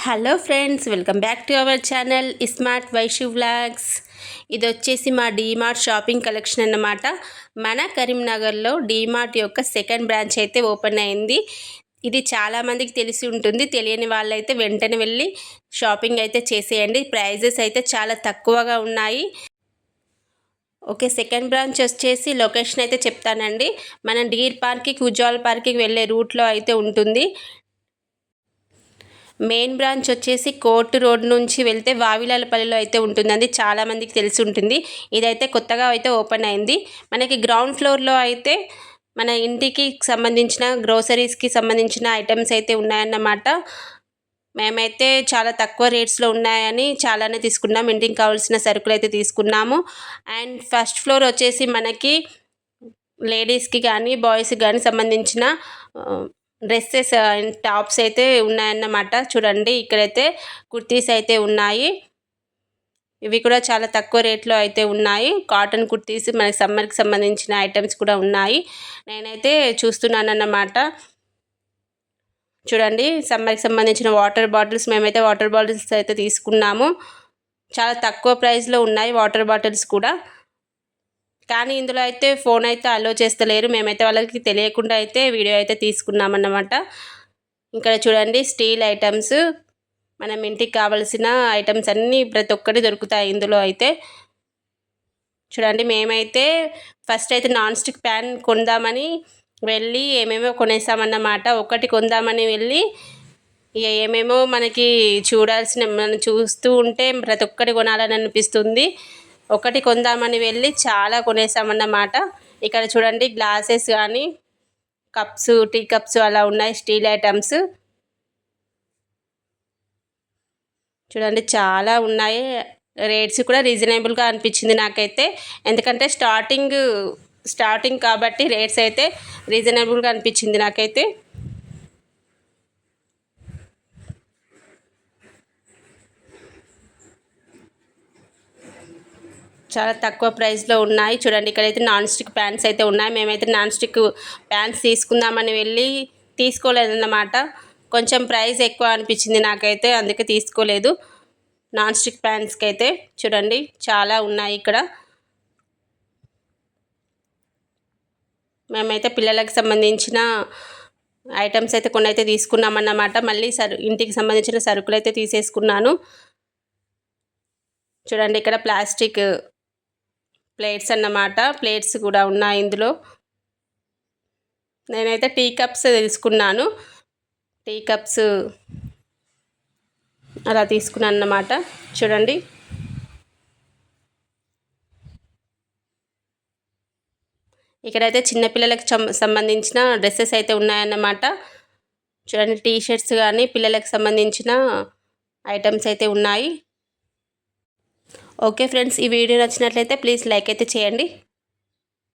Hello friends, welcome back to our channel smart Vaishu vlogs. ఇది వచ్చేసి మా డీమార్ట్ షాపింగ్ కలెక్షన్ అన్నమాట. మన కరీంనగర్లో డీమార్ట్ యొక్క సెకండ్ బ్రాంచ్ అయితే ఓపెన్ అయింది. ఇది చాలామందికి తెలిసి ఉంటుంది. తెలియని వాళ్ళైతే వెంటనే వెళ్ళి షాపింగ్ అయితే చేసేయండి. ప్రైజెస్ అయితే చాలా తక్కువగా ఉన్నాయి. ఓకే, సెకండ్ బ్రాంచ్ వచ్చేసి లొకేషన్ అయితే చెప్తానండి. మనం డీర్ పార్క్కి, కుజాల్ పార్క్కి వెళ్ళే రూట్లో అయితే ఉంటుంది. మెయిన్ బ్రాంచ్ వచ్చేసి కోర్టు రోడ్ నుంచి వెళ్తే వావిలాలపల్లిలో అయితే ఉంటుందండి. చాలామందికి తెలిసి ఉంటుంది. ఇదైతే కొత్తగా అయితే ఓపెన్ అయింది. మనకి గ్రౌండ్ ఫ్లోర్లో అయితే మన ఇంటికి సంబంధించిన గ్రోసరీస్కి సంబంధించిన ఐటమ్స్ అయితే ఉన్నాయన్నమాట. మేమైతే చాలా తక్కువ రేట్స్లో ఉన్నాయని చాలానే తీసుకున్నాం. ఇంటికి కావాల్సిన సరుకులు అయితే తీసుకున్నాము. అండ్ ఫస్ట్ ఫ్లోర్ వచ్చేసి మనకి లేడీస్కి కానీ బాయ్స్కి కానీ సంబంధించిన డ్రెస్సెస్ అండ్ టాప్స్ అయితే ఉన్నాయన్నమాట. చూడండి, ఇక్కడైతే కుర్తీస్ అయితే ఉన్నాయి. ఇవి కూడా చాలా తక్కువ రేట్లో అయితే ఉన్నాయి. కాటన్ కుర్తీస్, మనకి సమ్మర్కి సంబంధించిన ఐటమ్స్ కూడా ఉన్నాయి. నేనైతే చూస్తున్నానన్నమాట. చూడండి, సమ్మర్కి సంబంధించిన వాటర్ బాటిల్స్, మేమైతే వాటర్ బాటిల్స్ అయితే తీసుకున్నాము. చాలా తక్కువ ప్రైస్లో ఉన్నాయి వాటర్ బాటిల్స్ కూడా. కానీ ఇందులో అయితే ఫోన్ అయితే అలో చేస్తలేరు. మేమైతే వాళ్ళకి తెలియకుండా అయితే వీడియో అయితే తీసుకున్నామన్నమాట. ఇక్కడ చూడండి, స్టీల్ ఐటమ్స్, మనం ఇంటికి కావాల్సిన ఐటమ్స్ అన్నీ ప్రతి ఒక్కటి దొరుకుతాయి ఇందులో అయితే. చూడండి, మేమైతే ఫస్ట్ అయితే నాన్ స్టిక్ ప్యాన్ కొందామని వెళ్ళి ఏమేమో కొనేసామన్నమాట. ఒకటి కొందామని వెళ్ళి ఏమేమో మనకి మనం చూస్తూ ఉంటే ప్రతి ఒక్కటి కొనాలని అనిపిస్తుంది. ఒకటి కొందామని వెళ్ళి చాలా కొనేసామన్నమాట. ఇక్కడ చూడండి, గ్లాసెస్ కానీ కప్స్, టీ కప్స్ అలా ఉన్నాయి, స్టీల్ ఐటమ్స్. చూడండి, చాలా ఉన్నాయి. రేట్స్ కూడా రీజనబుల్గా అనిపించింది నాకైతే. ఎందుకంటే స్టార్టింగ్ కాబట్టి రేట్స్ అయితే రీజనబుల్గా అనిపించింది నాకైతే. చాలా తక్కువ ప్రైస్లో ఉన్నాయి. చూడండి, ఇక్కడైతే నాన్ స్టిక్ ప్యాన్స్ అయితే ఉన్నాయి. మేమైతే నాన్ స్టిక్ ప్యాన్స్ తీసుకుందామని వెళ్ళి తీసుకోలేదన్నమాట. కొంచెం ప్రైస్ ఎక్కువ అనిపించింది నాకైతే, అందుకే తీసుకోలేదు. నాన్ స్టిక్ ప్యాన్స్కి అయితే చూడండి, చాలా ఉన్నాయి ఇక్కడ. మేమైతే పిల్లలకు సంబంధించిన ఐటమ్స్ అయితే కొన్ని అయితే తీసుకున్నామన్నమాట. మళ్ళీ ఇంటికి సంబంధించిన సరుకులు అయితే తీసేసుకున్నాను. చూడండి, ఇక్కడ ప్లాస్టిక్ ప్లేట్స్ అన్నమాట. ప్లేట్స్ కూడా ఉన్నాయి ఇందులో. నేనైతే టీ కప్స్ తీసుకున్నాను. టీ కప్స్ అలా తీసుకున్నాను అన్నమాట. చూడండి, ఇక్కడైతే చిన్నపిల్లలకు సంబంధించిన డ్రెస్సెస్ అయితే ఉన్నాయన్నమాట. చూడండి, టీ షర్ట్స్ కానీ పిల్లలకు సంబంధించిన ఐటమ్స్ అయితే ఉన్నాయి. ఓకే ఫ్రెండ్స్, ఈ వీడియో నచ్చినట్లయితే ప్లీజ్ లైక్ అయితే చేయండి.